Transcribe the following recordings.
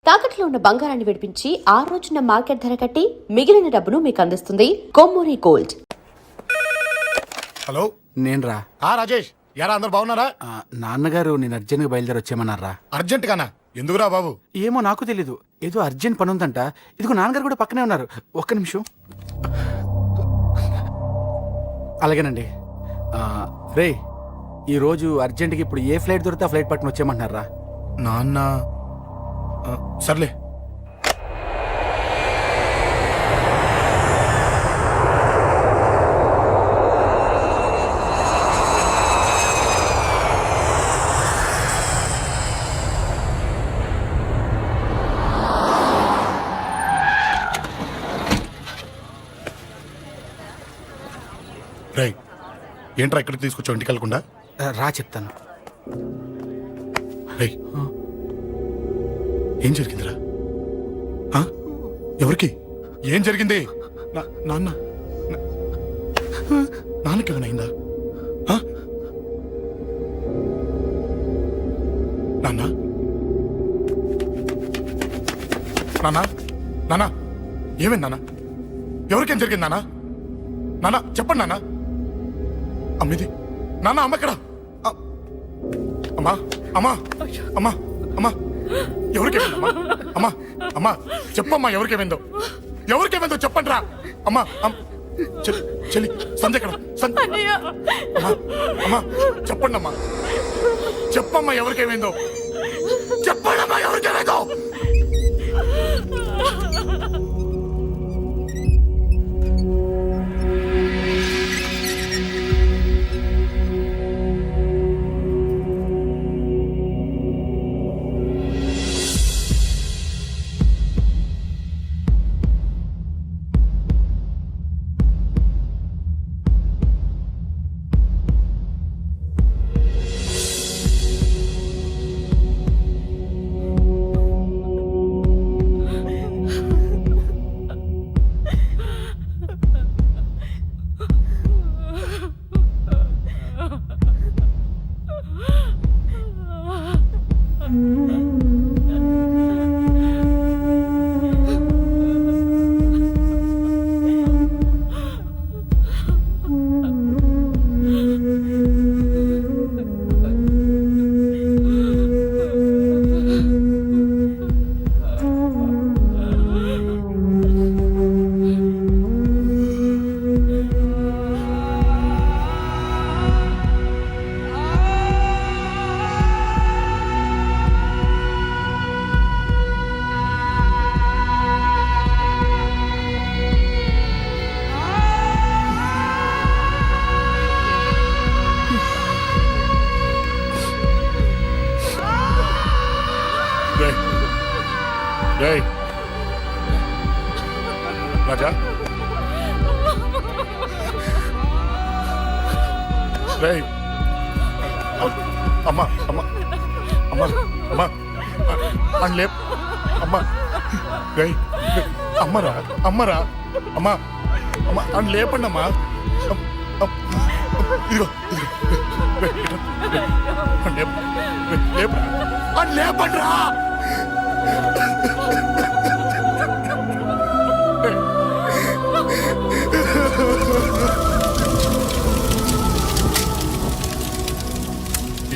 తాకట్లో ఉన్న బంగారాన్ని విడిపించి ఆ రోజున మార్కెట్ ధర కట్టి మిగిలిన డబ్బును మీకు అందిస్తుంది కొమ్మూరి గోల్డ్. హలో, నేను రా. రాజేష్, యారా అందరు బాగున్నారా? నాన్నగారు నేను అర్జెంట్గా బయలుదేరి వచ్చేయమన్నారా? అర్జెంట్ గానా? ఎందుకురా బాబు? ఏమో నాకు తెలీదు, ఏదో అర్జెంట్ పని ఉందంట. ఇదిగో నాన్నగారు కూడా పక్కనే ఉన్నారు. ఒక్క నిమిషం. అలాగేనండి. రే, ఈరోజు అర్జెంట్గా ఇప్పుడు ఏ ఫ్లైట్ దొరికితే ఆ ఫ్లైట్ పట్టుకుని వచ్చేయమంటున్నారా? నాన్న సర్లే. రై, ఏంట్రా ఇక్కడికి తీసుకొచ్చావు ఇంటికి వెళ్ళకుండా? రా చెప్తాను. రై, ఏం జరిగిందిరా? ఎవరికి ఏం జరిగింది? నాన్న నాన్నకి ఏమైనా అయిందా? నాన్న నాన్న నాన్న ఏమైంది నాన్న? ఎవరికేం జరిగింది నాన్న? నాన్న చెప్పండి నాన్న. అమ్మిది నాన్న, అమ్మ ఎక్కడ? అమ్మా అమ్మా అమ్మా అమ్మా ఎవరికేమైందమ్మా? అమ్మా అమ్మా చెప్పమ్మా, ఎవరికేమైందో? ఎవరికేమైందో చెప్పండి రా. అమ్మా చెల్లి సంధ్య ఎక్కడ? అమ్మా అమ్మా చెప్పండి అమ్మా, చెప్పమ్మా ఎవరికేమైందో? చెప్పండి అమ్మా ఎవరికేమైందో? రాజా, అమ్మా అమ్మా అమ్మా అమ్మా అని లేప్ అమ్మా. అమ్మరా అమ్మరా అమ్మా అమ్మా అని లేపండి అమ్మా. ఇదిగో అని లేపండి రా.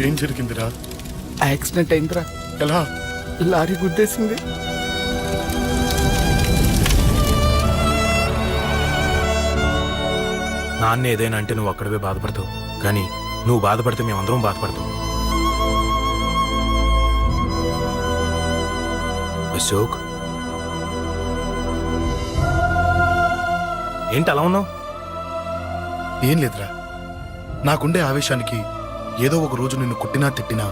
ఏం జరిగిందిరా? యాక్సిడెంట్ అయిందిరా. ఎలా? లారీ గుద్దేసింది. నాన్న ఏదైనా అంటే నువ్వు అక్కడవే బాధపడతావు, కానీ నువ్వు బాధపడితే మేమందరం బాధపడతాం. అశోక్, ఏంటి అలా ఉన్నావు? ఏం లేదురా, నాకుండే ఆవేశానికి ఏదో ఒక రోజు నిన్ను కొట్టినా తిట్టినా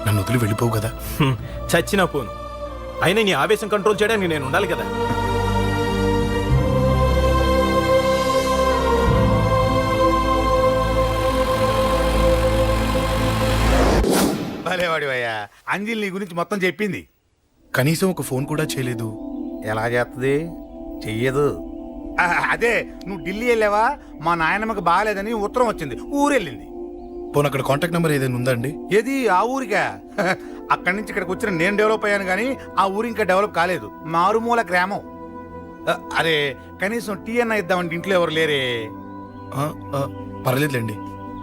నన్ను వదిలి వెళ్ళిపోవు కదా. చచ్చినా పోను, అయినా నీ ఆవేశం కంట్రోల్ చేయడానికి నేను ఉండాలి కదా. భలేవాడివయ్యా, అంజలి నీ గురించి మొత్తం చెప్పింది. కనీసం ఒక ఫోన్ కూడా చేయలేదు. ఎలా చేస్తుంది? చెయ్యదు. అదే నువ్వు ఢిల్లీ వెళ్ళావా, మా నాయనమ్మకి బాగాలేదని ఉత్తరం వచ్చింది, ఊరెళ్ళింది. పోనీ అక్కడ కాంటాక్ట్ నెంబర్ ఏదైనా ఉందా అండి? ఏది ఆ ఊరికా? అక్కడి నుంచి ఇక్కడికి వచ్చిన నేను డెవలప్ అయ్యాను కానీ ఆ ఊరు ఇంకా డెవలప్ కాలేదు. మారుమూల గ్రామం. అరే కనీసం టీ అన్న ఇద్దామంటే ఇంట్లో ఎవరు లేరే. ఆ, ఆ, పర్లేదులేండి,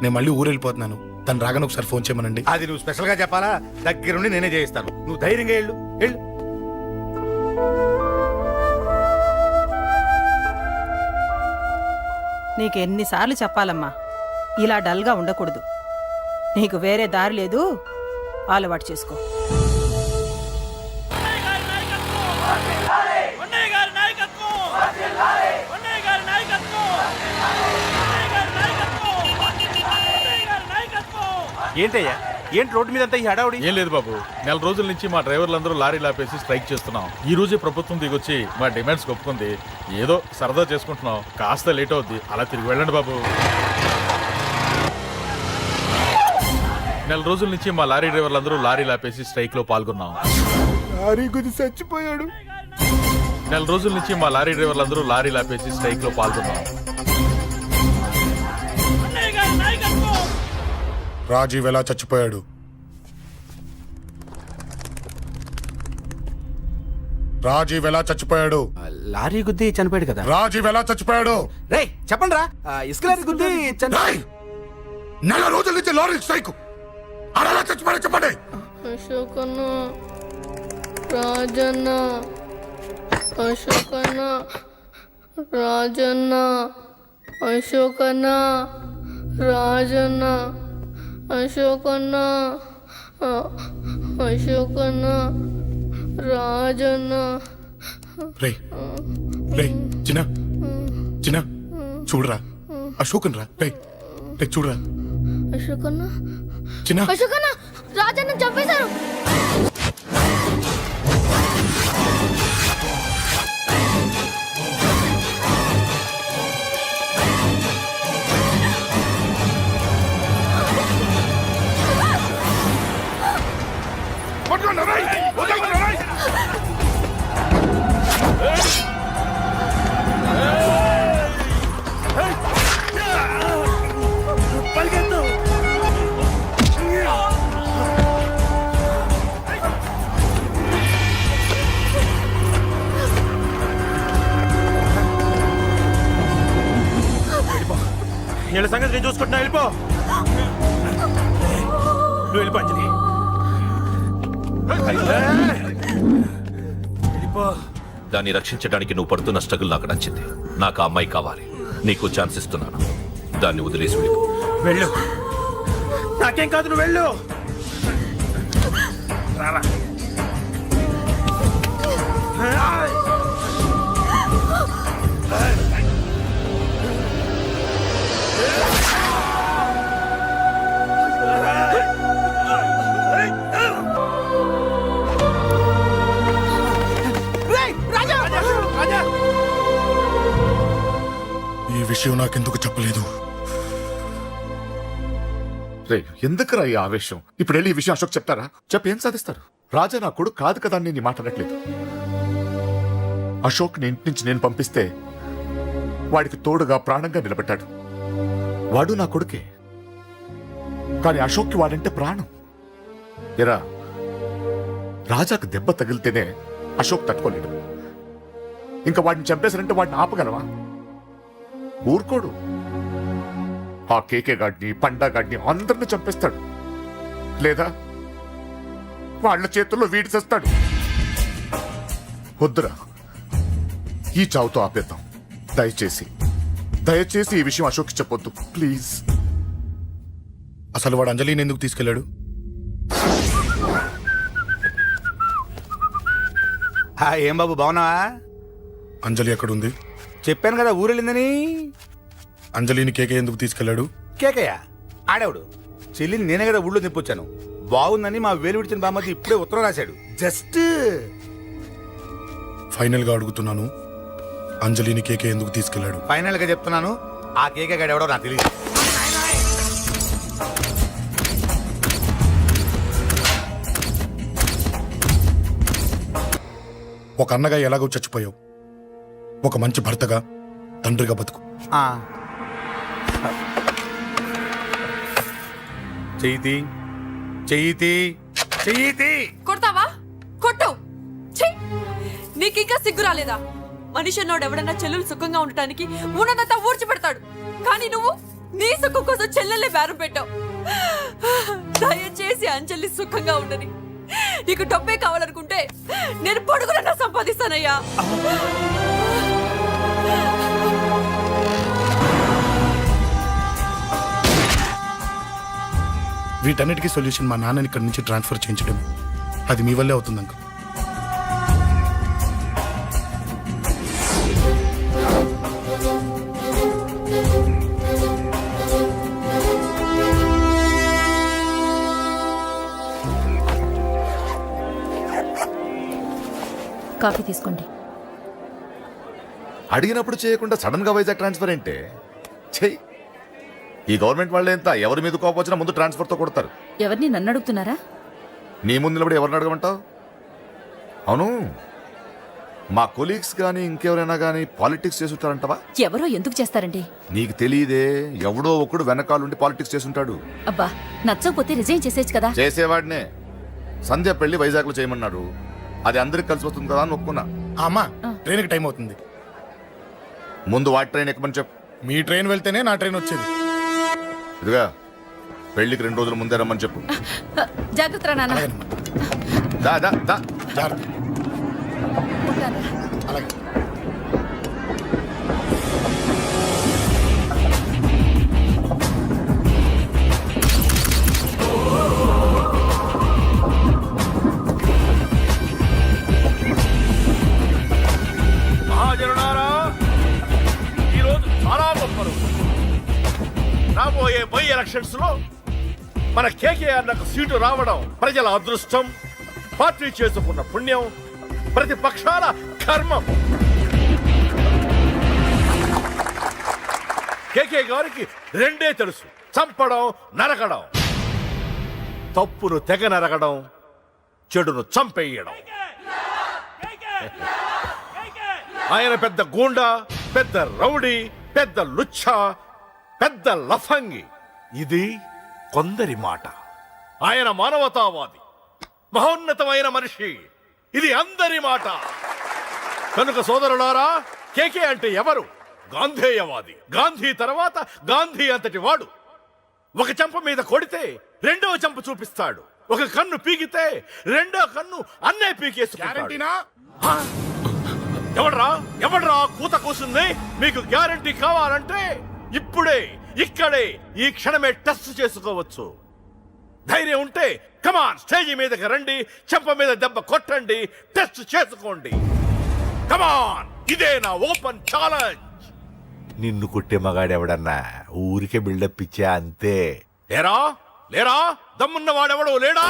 నేను మళ్ళీ ఊరు వెళ్ళిపోతున్నాను. తను రాగానే ఒకసారి ఫోన్ చేయమనండి. అది నువ్వు స్పెషల్ గా చెప్పాలా? దగ్గరుండి నేనే చేయిస్తాను. నువ్వు ధైర్యంగా వెళ్ళు వెళ్ళు. నీకు ఎన్నిసార్లు చెప్పాలమ్మా, ఇలా డల్గా ఉండకూడదు. నీకు వేరే దారి లేదు, అలవాటు చేసుకో. ఏంటయ్యా, ఏంటి రోడ్డు మీద అంతా ఈ హడావుడి? ఏం లేదు బాబు, నెల రోజుల నుంచి మా డ్రైవర్లందరూ లారీలు ఆపేసి స్ట్రైక్ చేస్తున్నాం. ఈ రోజే ప్రభుత్వం దిగొచ్చి మా డిమాండ్స్ ఒప్పుకుంది. ఏదో సరదా చేసుకుంటున్నాం, కాస్త లేట్ అవుద్ది, అలా తిరిగి వెళ్ళండి బాబు. నెల రోజుల నుంచి మా లారీ డ్రైవర్లందరూ లారీలు ఆపేసి స్ట్రైక్ లో పాల్గొన్నాం. లారీ గుద్ది చచ్చిపోయాడు. నెల రోజుల నుంచి మా లారీ డ్రైవర్లందరూ లారీలు ఆపేసి స్ట్రైక్ లో పాల్గొన్నాం. రాజీవ్ ఎలా చచ్చిపోయాడు? రాజీవ్ ఎలా చచ్చిపోయాడు? లారీ గుద్ది చనిపోయాడు కదా. రాజీవ్ ఎలా చచ్చిపోయాడు? రే చెప్పండి రా, ఇసుక లారీ గుద్ది రేయ్! నెల రోజుల నుంచి లారీ స్ట్రైక్. అలా ఎలా చచ్చిపోయాడు చెప్పండి. అశోకన్న, రాజన్న, అశోకన్న, రాజన్న, అశోకన్న, రాజన్న, అశోకన్న, అశోకన్న, రాజన్న. రే రే చిన్న చిన్న చూడరా, అశోకన్ రా. రే రే చూడరా అశోకన్న, చిన్న. అశోకన్న, రాజన్న చంపేశారు. వీళ్ళ సంగతి నేను చూసుకుంటున్నా, వెళ్ళిపో. నువ్వు వెళ్ళిపో అంజలి. దాన్ని రక్షించడానికి నువ్వు పడుతున్న స్ట్రగుల్ నాకు నచ్చింది. నాకు ఆ అమ్మాయి కావాలి. నీకు ఛాన్స్ ఇస్తున్నాను. దాన్ని వదిలేసి వెళ్ళిపో. వెళ్ళు, నాకేం కాదు, నువ్వు వెళ్ళు. రారా. ఈ విషయం నాకెందుకు చెప్పలేదు? రే ఎందుకురా ఈ ఆవేశం? ఇప్పుడు వెళ్ళి ఈ విషయం అశోక్ చెప్తారా? చెప్పి ఏం సాధిస్తారు? రాజా నా కొడుకు కాదు కదా అని నేను మాట్లాడట్లేదు. అశోక్ ని ఇంటి నుంచి నేను పంపిస్తే వాడికి తోడుగా ప్రాణంగా నిలబెట్టాడు. వాడు నా కొడుకే, కానీ అశోక్కి వాడంటే ప్రాణం. ఎరా, రాజాకు దెబ్బ తగిలితేనే అశోక్ తట్టుకోలేడు. ఇంకా వాడిని చంపేశారంటే వాడిని ఆపగలవా? ఊరుకోడు. ఆ కేకే గాడిని, పండా గాడిని అందరిని చంపేస్తాడు. లేదా వాళ్ళ చేతుల్లో వీడి చేస్తాడు. వద్దురా, ఈ చావుతో ఆపేద్దాం. దయచేసి దయచేసి ఈ విషయం అశోక్ చెప్పొద్దు ప్లీజ్. అసలు వాడు అంజలిని ఎందుకు తీసుకెళ్లాడు? ఏం బాబు బాగున్నావా? అంజలి ఎక్కడుంది? చెప్పాను కదా ఊరెళ్ళిందని. అంజలిని కేకే ఎందుకు తీసుకెళ్లాడు? కేకయ్య ఆడేవాడు. చెల్లిని నేనే కదా ఊళ్ళో నిప్పొచ్చాను. బాగుందని మా వేలు విడిచిన బామ్మది ఇప్పుడే ఉత్తరం రాశాడు. జస్ట్ ఫైనల్ గా అడుగుతున్నాను, అంజలిని కేకే ఎందుకు తీసుకెళ్లాడు? ఫైనల్ గా చెప్తున్నాను, ఆ కేకే గాడు ఎవడో నాకు తెలియదు. ఒక అన్నగా ఎలాగో చచ్చిపోయావు, ఒక మంచి భర్తగా, తండ్రిగా బతుకు. చెయ్యితి. కొడతావా కొట్టు. ఛీ! నీకింకా సిగ్గు రాలేదా? మనిషి అన్నోడు ఎవడన్నా చెల్లెలు సుఖంగా ఉండటానికి ఉన్నదంతా ఊడ్చి పెడతాడు, కానీ నువ్వు నీ సుఖం కోసం చెల్లెలే బేరం పెట్టావు. దయచేసి అంజలి సుఖంగా ఉండని. నీకు డబ్బే కావాలనుకుంటే నేను పొడుగునన్నా సంపాదిస్తానయ్యా. వీటన్నిటికీ సొల్యూషన్ మా నాన్నని ఇక్కడి నుంచి ట్రాన్స్ఫర్ చేయించడం. అది మీ వల్లే అవుతుంది అంకుల్. కాఫీ తీసుకోండి. అడిగినప్పుడు చేయకుండా సడన్ గా వైజాగ్ ట్రాన్స్ఫర్ ఏంటే? చెయ్యి. ఈ గవర్నమెంట్ వాళ్ళే ఎంత ఎవరి మీద కోపం వచ్చినా ముందు ట్రాన్స్ఫర్ తో కొడతారు. ఎవరిని నన్ను అడుగుతున్నారా? నీ ముందు నిలబడి ఎవరిని అడగమంటావు? అవును, మా కొలీగ్స్ కానీ ఇంకెవరైనా కానీ పాలిటిక్స్ చేసుంటారంటవా? ఎవరో ఎందుకు చేస్తారండి? నీకు తెలియదే, ఎవడో ఒకడు వెనకాలండి పాలిటిక్స్ చేసుంటాడు. అబ్బా, నచ్చకపోతే రిజైన్ చేసేచ్చు కదా. చేసేవాడినే. సంధ్య పెళ్లి వైజాగ్ లో చేయమన్నాడు. అది అందరికి కలిసి వస్తుంది కదా అని ఒప్పుకున్నా. అమ్మా, ట్రైన్కి టైం అవుతుంది. ముందు వాటి ట్రైన్ ఎక్కమని చెప్పు. మీ ట్రైన్ వెళ్తేనే నా ట్రైన్ వచ్చేది. ఇదిగా పెళ్లికి 2 రోజుల ముందే రమ్మని చెప్పు. జాగ్రత్త నాన్న. అలాగేనమ్మా. దా దా దా. జాగ్రత్త. అలాగే. మహాజనులారా, ఈరోజు చాలా గొప్ప రోజు. రాబోయే బై ఎలక్షన్స్ లో మన కేకేఆర్ నాకు సీటు రావడం ప్రజల అదృష్టం, పార్టీ చేసుకున్న పుణ్యం, ప్రతిపక్షాల కర్మం. కేకే గారికి రెండే తెలుసు: చంపడం, నరకడం. తప్పును తెగ నరకడం, చెడును చంపేయడం. ఆయన పెద్ద గూండా, పెద్ద రౌడీ, పెద్ద లుచ్చ, పెద్ద లఫంగి. ఇది కొందరి మాట. ఆయన మానవతావాది, మహోన్నతమైన మనిషి. ఇది అందరి మాట. కనుక సోదరులారా, కేకే అంటే ఎవరు? గాంధేయవాది. గాంధీ తర్వాత గాంధీ అంతటి వాడు. ఒక చెంప మీద కొడితే రెండవ చెంప చూపిస్తాడు. ఒక కన్ను పీకితే రెండో కన్ను అన్నే పీకేసుకుంటాడు. ఎవడ్రా కూత కూసింది? మీకు గ్యారంటీ కావాలంటే ఇప్పుడే, ఇక్కడే, ఈ క్షణమే టెస్ట్ చేసుకోవచ్చు. ధైర్యం ఉంటే కమాన్, స్టేజి మీదకి రండి, చెంప మీద దెబ్బ కొట్టండి, టెస్ట్ చేసుకోండి. కమాన్, ఇదే నా ఓపెన్ ఛాలెంజ్. నిన్ను కొట్టే మగాడెవడన్నా ఊరికే బిల్డప్ ఇచ్చా అంతే. లేరా దమ్మున్న వాడెవడో లేడా?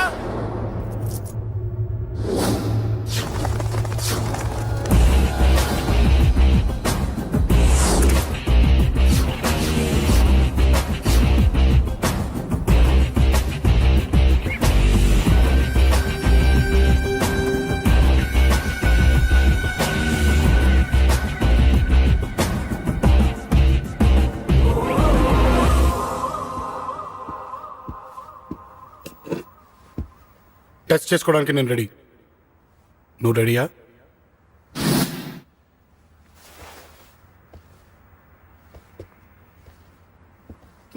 టెస్ట్ చేసుకోవడానికి నేను రెడీ. నువ్వు రెడీయా?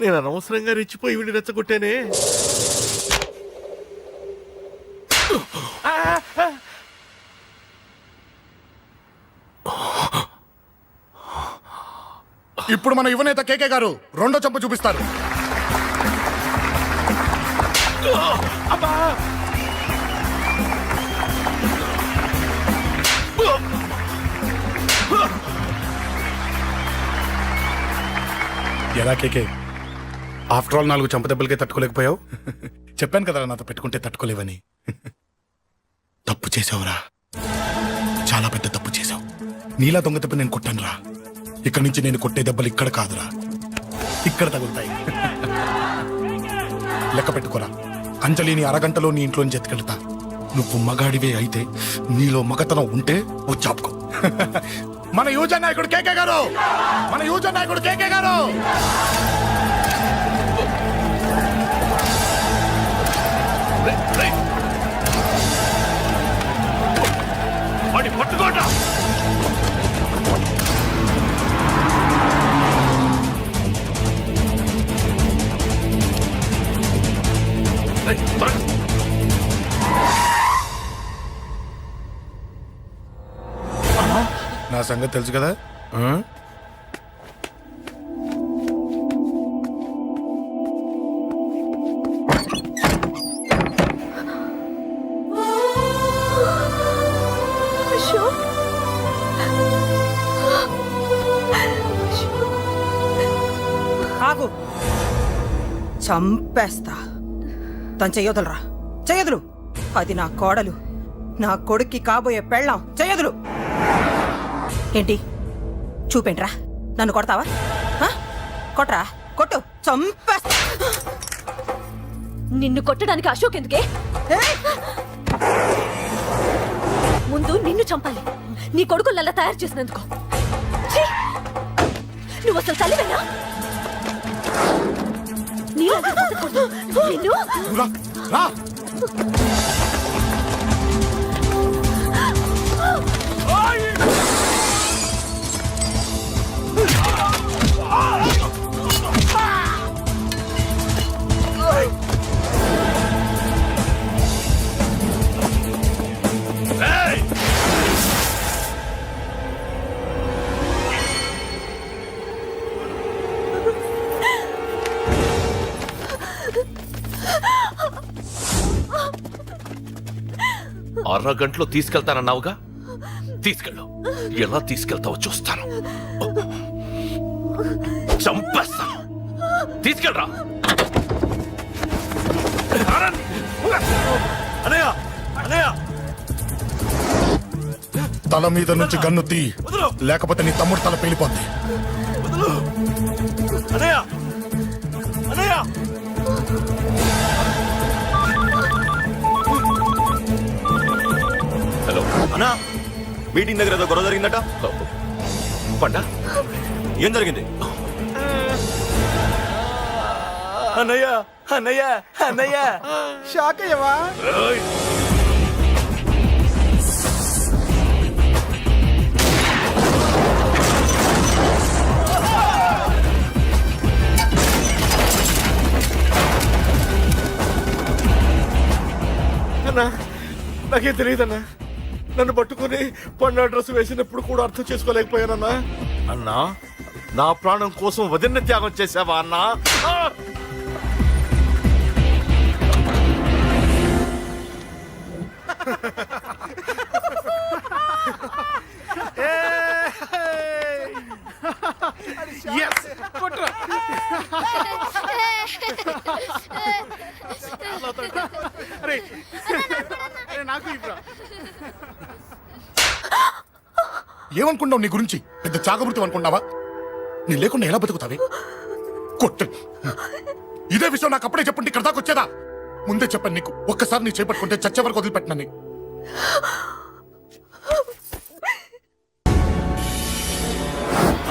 నేను అనవసరంగా రెచ్చిపోయి వీడిని రెచ్చగొట్టానే. ఇప్పుడు మన యువనేత కేకే గారు రెండో చెంప చూపిస్తారు. ఎలా కేకే, ఆఫ్టర్ ఆల్ 4 చెంప దెబ్బలకే తట్టుకోలేకపోయావు? చెప్పాను కదా నాతో పెట్టుకుంటే తట్టుకోలేవని. తప్పు చేసావురా, చాలా పెద్ద తప్పు చేసావు. నీలా దొంగ దెబ్బ నేను కొట్టాను రా. ఇక్కడి నుంచి నేను కొట్టే దెబ్బలు ఇక్కడ కాదురా, ఇక్కడ తగులుతాయి. లెక్క పెట్టుకోరా. అంజలిని అరగంటలో నీ ఇంట్లోంచి ఎత్తుకెళ్తా. నువ్వు మగాడివే అయితే, నీలో మగతనం ఉంటే వచ్చాపుకో. మన యువజన నాయకుడు కేకే గారు, మన యువజన నాయకుడు కేకే గారు. వాడిని పట్టుకోండి. ఏయ్, త్వరగా. నా సంగతి తెలుసు కదా ఆ? ఆగు, చంపేస్తా. తను చెయ్యొదలరా, చెయ్యదులు. అది నా కోడలు, నా కొడుక్కి కాబోయే పెళ్ళాం. చెయ్యదులు. ఏంటి చూపేంట్రా? నన్ను కొడతావా? ఆ? కొట్రా, కొట్టు, చంపేస్తా. నిన్ను కొట్టడానికి అశోక్ ఎందుకే? ముందు నిన్ను చంపాలి, నీ కొడుకులల్లా తయారు చేసినందుకు. ఛీ! నువ్వు అసలు తల్లివేనా? నీలాగా బతకూడదు. నిన్ను రా, రా. ఏయ్! అరగంటలో తీసుకెళ్తానన్నావుగా, తీసుకెళ్ళు. ఎలా తీసుకెళ్తావో చూస్తాను. చంపేస్తాను. తీసుకెళ్ళరా. అన్నయ్య, అన్నయ్య, తల మీద నుంచి గన్ను తీ, వదలు, లేకపోతే నీ తమ్ముడు తల పేలిపోద్ది. వదలు. అన్నయ్య, అన్నయ్య. హలో అన్నా, మీటింగ్ దగ్గర ఏదో గొడవ జరిగిందట. పండా, ఏం జరిగింది? అన్నయ్య, అన్నయ్య, అన్నయ్య, షాక్ అయ్యవా? ఏయ్! అన్నా నాకేం తెలియదన్నా. నన్ను పట్టుకుని పండు డ్రెస్ వేసినప్పుడు కూడా అర్థం చేసుకోలేకపోయానన్నా. అన్నా, నా ప్రాణం కోసం వదిన త్యాగం చేసావా అన్నా? ఆ! ఏమనుకున్నావు నీ గురించి? పెద్ద చాగమృతి అనుకున్నావా? నీ లేకుండా ఎలా బతుకుతావే? కొట్టు. ఇదే విషయం నాకు అప్పుడే చెప్పండి, ఇక్కడ దాకా వచ్చేదా? ముందే చెప్పాను నీకు, ఒక్కసారి నీ చేపట్టుకుంటే చచ్చే వరకు వదిలిపెట్టినని.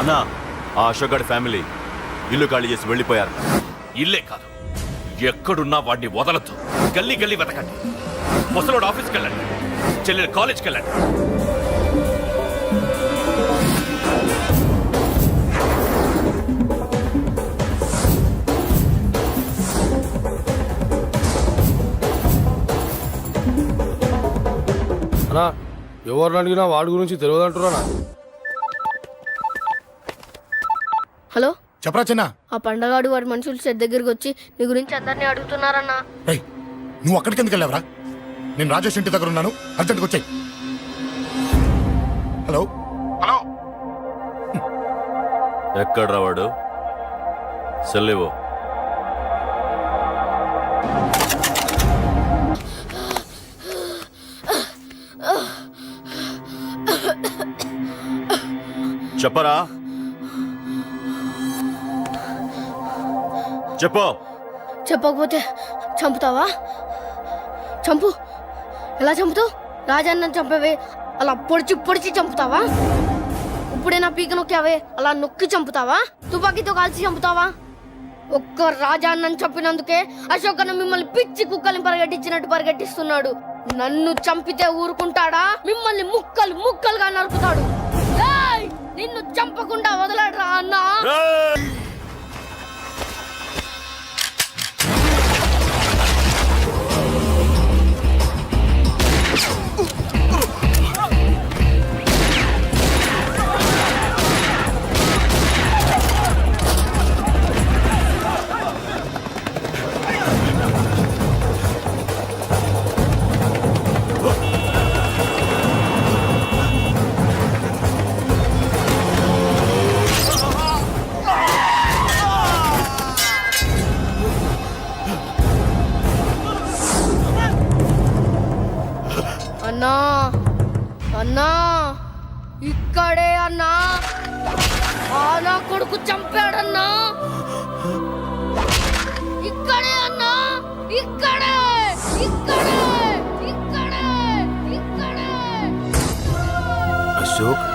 అన్నా, ఆ అశోక్ గారి ఫ్యామిలీ ఇల్లు ఖాళీ చేసి వెళ్ళిపోయారు. ఇల్లే కాదు, ఎక్కడున్నా వాడిని వదలద్దు. గల్లీ గల్లీ వెతకండి. ముసలోడు ఆఫీస్కి వెళ్ళండి, చెల్లెలు కాలేజ్కి వెళ్ళండి. అన్నా, ఎవరిని అడిగినా వాడి గురించి తెలియదంటున్నా. హలో, చెప్పరా చిన్న. ఆ పండగాడు వాడి మనుషులు చెట్టు దగ్గరికి వచ్చి నీ గురించి అందరినీ అడుగుతున్నారన్నా. రేయ్, నువ్వు అక్కడికి ఎందుకు వెళ్ళావరా? నేను రాజేష్ ఇంటి దగ్గర ఉన్నాను, అర్జెంట్గా వచ్చాయి. Hello, hello. ఎక్కడ్రా వాడు? సెల్లివో. చెప్పరా, చెప్పు. చెప్పకపోతే చంపుతావా? చంపు. ఎలా చంపుతావు? రాజాన్న చంపేవే అలా పొడిచి పొడిచి చంపుతావా? ఇప్పుడైనా పీక నొక్కావే అలా నొక్కి చంపుతావా? తుపాకీతో కాల్చి చంపుతావా? ఒక్క రాజాన్నని చంపినందుకే అశోక్ అన్న మిమ్మల్ని పిచ్చి కుక్కల్ని పరిగెట్టించినట్టు పరిగెట్టిస్తున్నాడు. నన్ను చంపితే ఊరుకుంటాడా? మిమ్మల్ని ముక్కలు ముక్కలుగా నరుకుతాడు. ఏయ్! నిన్ను చంపకుండా వదలడరా అన్నా. అన్నా అన్నా ఇక్కడే అన్నా. ఆ నా కొడుకు చంపాడన్నా. ఇక్కడే అన్నా. ఇక్కడే ఇక్కడే ఇక్కడే ఇక్కడే. అశోక్